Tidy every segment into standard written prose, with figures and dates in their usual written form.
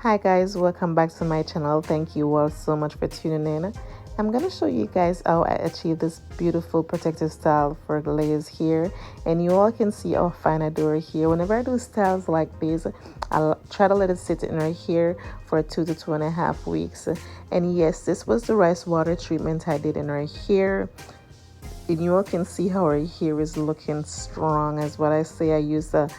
Hi guys, welcome back to my channel. Thank you all so much for tuning in. I'm going to show you guys how I achieved this beautiful protective style for the layers here, and you all can see how fine I do it here. Whenever I do styles like this, I'll try to let it sit in right here for 2 to 2.5 weeks. And yes, this was the rice water treatment I did in right here, and you all can see how our hair is looking strong. As what I say, I use the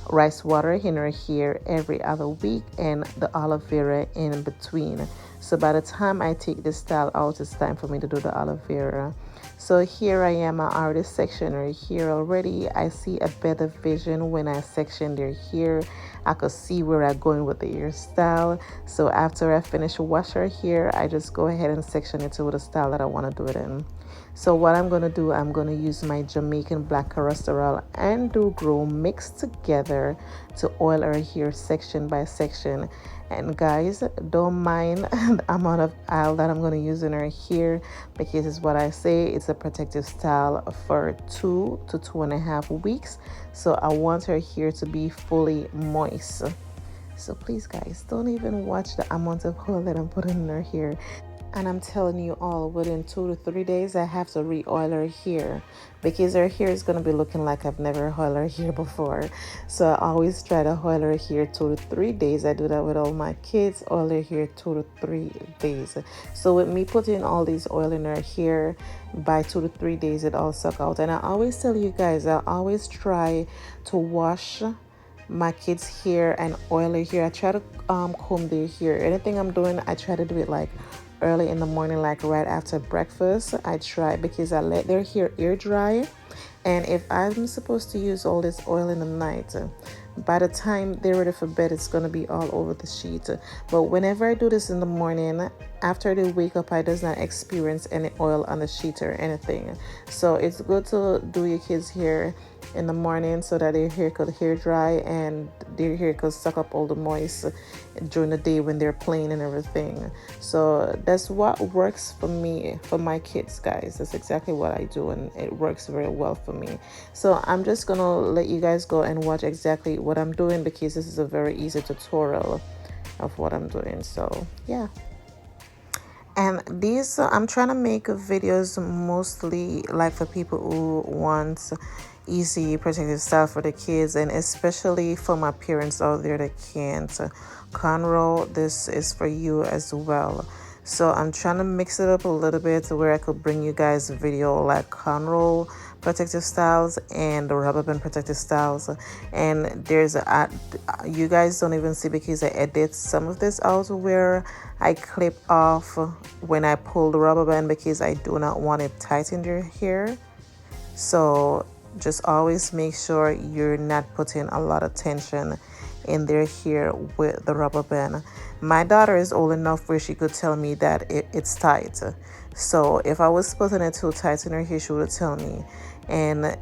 rice water in her hair every other week and the aloe vera in between. So by the time I take this style out, it's time for me to do the aloe vera. So here I am, I already sectioned her hair already. I see a better vision when I section their hair. I could see where I'm going with the hairstyle. So after I finish wash her hair, I just go ahead and section it to the style that I want to do it in. So what I'm going to do, I'm going to use my Jamaican black cholesterol and do grow mixed together to oil our hair section by section. And guys, don't mind the amount of oil that I'm going to use in our hair, because it's what I say, it's a protective style for 2 to 2.5 weeks. So I want her hair to be fully moist. So please guys, don't even watch the amount of oil that I'm putting in her hair. And I'm telling you all, within 2 to 3 days, I have to re-oil her hair, because her hair is going to be looking like I've never oiled her hair before. So I always try to oil her hair 2 to 3 days. I do that with all my kids, oil their hair 2 to 3 days. So with me putting all these oil in her hair, by 2 to 3 days, it all suck out. And I always tell you guys, I always try to wash my kids' hair and oil their hair. I try to comb their hair. Anything I'm doing, I try to do it like early in the morning, like right after breakfast. I try, because I let their hair air dry, and if I'm supposed to use all this oil in the night, by the time they're ready for bed, it's going to be all over the sheet. But whenever I do this in the morning, after they wake up, I does not experience any oil on the sheet or anything. So it's good to do your kids' hair in the morning so that their hair could hair dry and their hair could suck up all the moisture during the day when they're playing and everything. So that's what works for me, for my kids, guys. That's exactly what I do, and it works very well for me. So I'm just gonna let you guys go and watch exactly what I'm doing, because this is a very easy tutorial of what I'm doing. So yeah. And these I'm trying to make videos mostly like for people who want easy protective style for the kids, and especially for my parents out there that can't cornrow. This is for you as well. So I'm trying to mix it up a little bit where I could bring you guys a video like cornrow protective styles and the rubber band protective styles. And there's a you guys don't even see, because I edit some of this out where I clip off when I pull the rubber band, because I do not want it tight in your hair. So just always make sure you're not putting a lot of tension in their hair with the rubber band. My daughter is old enough where she could tell me that it's tight. So if I was putting it too tight in her hair, she would tell me. And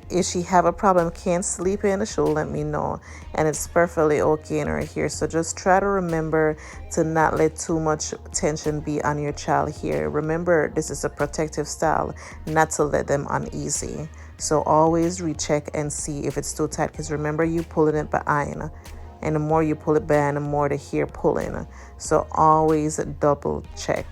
if she have a problem, can't sleep in, she'll let me know, and it's perfectly okay in her hair. So just try to remember to not let too much tension be on your child hair. Remember, this is a protective style, not to let them uneasy. So always recheck and see if it's too tight, because remember, you pulling it behind, and the more you pull it behind, the more the hair pulling. So always double check.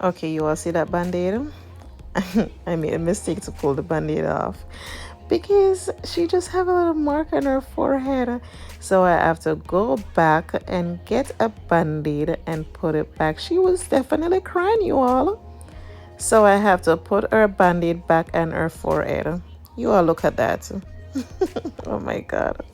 Okay, you all see that band-aid? I made a mistake to pull the band-aid off because she just have a little mark on her forehead. So I have to go back and get a band-aid and put it back. She was definitely crying, you all. So I have to put her band-aid back on her forehead. You all look at that. Oh my God.